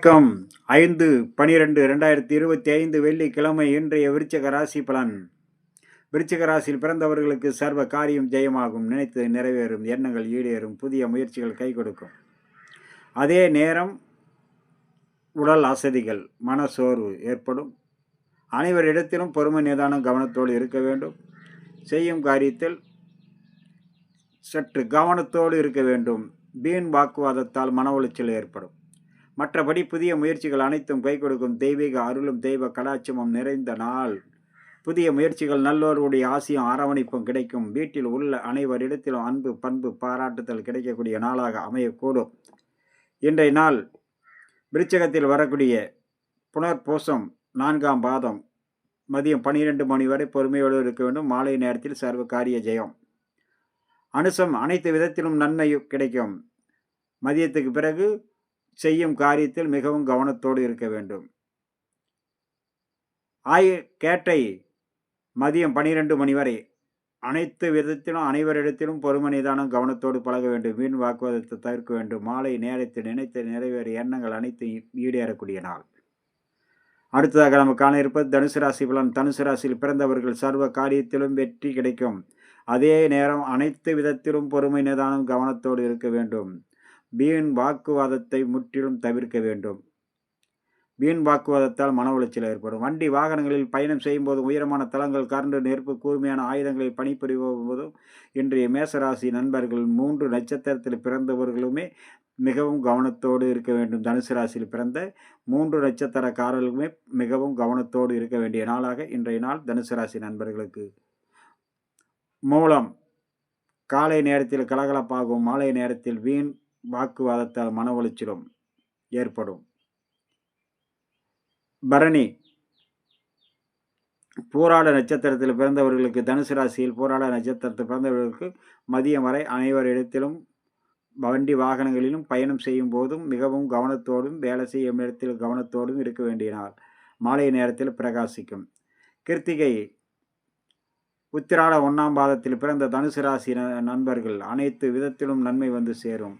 வணக்கம். 5/12/2025 வெள்ளிக்கிழமை. இன்றைய விருச்சிக ராசி பலன். விருச்சிக ராசியில் பிறந்தவர்களுக்கு சர்வ காரியம் ஜெயமாகும், நினைத்தது நிறைவேறும், எண்ணங்கள் ஈடேறும், புதிய முயற்சிகள் கை கொடுக்கும். அதே நேரம் உடல் அசதிகள், மன சோர்வு ஏற்படும். அனைவரிடத்திலும் பொறுமை நிதானம் கவனத்தோடு இருக்க வேண்டும். செய்யும் காரியத்தில் சற்று கவனத்தோடு இருக்க வேண்டும். வீண் வாக்குவாதத்தால் மன உளைச்சல் ஏற்படும். மற்றபடி புதிய முயற்சிகள் அனைத்தும் கை கொடுக்கும். தெய்வீக அருளும் தெய்வ கடாட்சமும் நிறைந்த நாள். புதிய முயற்சிகள் நல்லோருடைய ஆசையும் அரவணைப்பும் கிடைக்கும். வீட்டில் உள்ள அனைவரிடத்திலும் அன்பு பண்பு பாராட்டுதல் கிடைக்கக்கூடிய நாளாக அமையக்கூடும். இன்றைய நாள் விருச்சிகத்தில் வரக்கூடிய புனர்பூசம் 4ஆம் பாதம் மதியம் 12 மணி வரை பொறுமையோடு இருக்க வேண்டும். மாலை நேரத்தில் சர்வ காரிய ஜெயம். அனுசம் அனைத்து விதத்திலும் நன்மை கிடைக்கும். மதியத்துக்கு பிறகு செய்யும் காரியத்தில் மிகவும் கவனத்தோடு இருக்க வேண்டும். கேட்டை மதியம் 12 மணி வரை அனைத்து விதத்திலும் அனைவரிடத்திலும் பொறுமை நிதானம் கவனத்தோடு பழக வேண்டும். வீண் வாக்குவாதத்தை தவிர்க்க வேண்டும். மாலை நேரத்தில் நினைத்த நிறைவேறிய எண்ணங்கள் அனைத்தையும் ஈடேறக்கூடிய நாள். அடுத்ததாக நம்ம காண இருப்பது தனுசு ராசி பலன். தனுசு ராசியில் பிறந்தவர்கள் சர்வ காரியத்திலும் வெற்றி கிடைக்கும். அதே நேரம் அனைத்து விதத்திலும் பொறுமை நிதானம் கவனத்தோடு இருக்க வேண்டும். வீண் வாக்குவாதத்தை முற்றிலும் தவிர்க்க வேண்டும். வீண் வாக்குவாதத்தால் மன உளைச்சல் ஏற்படும். வண்டி வாகனங்களில் பயணம் செய்யும்போது உயரமான தளங்கள், கரண்டு, நெருப்பு, கூர்மையான ஆயுதங்களில் பணிபுரியும் போதும் இன்றைய மேசராசி நண்பர்கள் 3 நட்சத்திரத்தில் பிறந்தவர்களுமே மிகவும் கவனத்தோடு இருக்க வேண்டும். தனுசு ராசியில் பிறந்த 3 நட்சத்திரக்காரர்களுமே மிகவும் கவனத்தோடு இருக்க வேண்டிய நாளாக இன்றைய நாள் தனுசு ராசி நண்பர்களுக்கு. மூலம் காலை நேரத்தில் கலகலப்பாகும். மாலை நேரத்தில் வீண் வாக்குவாதத்தால் மன உளைச்சலும் ஏற்படும். பரணி போராட நட்சத்திரத்தில் பிறந்தவர்களுக்கு, தனுசு ராசியில் போராட நட்சத்திரத்தில் பிறந்தவர்களுக்கு மதியம் வரை அனைவரிடத்திலும் வண்டி வாகனங்களிலும் பயணம் செய்யும் போதும் மிகவும் கவனத்தோடும், வேலை செய்யும் இடத்தில் கவனத்தோடும் இருக்க வேண்டிய நாள். மாலை நேரத்தில் பிரகாசிக்கும். கிருத்திகை உத்திராட 1ஆம் பாதத்தில் பிறந்த தனுசு ராசி நண்பர்கள் அனைத்து விதத்திலும் நன்மை வந்து சேரும்.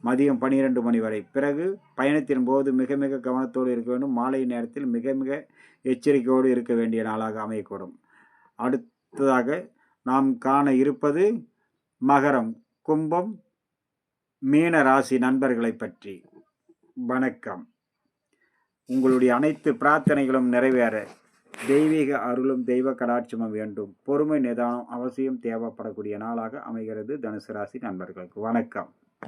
மதியம் 12 மணி வரை. பிறகு பயணத்தின் போது மிக மிக கவனத்தோடு இருக்க வேண்டும். மாலை நேரத்தில் மிக மிக எச்சரிக்கையோடு இருக்க வேண்டிய நாளாக அமையக்கூடும். அடுத்ததாக நாம் காண இருப்பது மகரம், கும்பம், மீன ராசி நண்பர்களை பற்றி. வணக்கம். உங்களுடைய அனைத்து பிரார்த்தனைகளும் நிறைவேற தெய்வீக அருளும் தெய்வ கடாட்சமும் வேண்டும். பொறுமை நிதானம் அவசியம் தேவைப்படக்கூடிய நாளாக அமைகிறது தனுசு ராசி நண்பர்களுக்கு. வணக்கம்.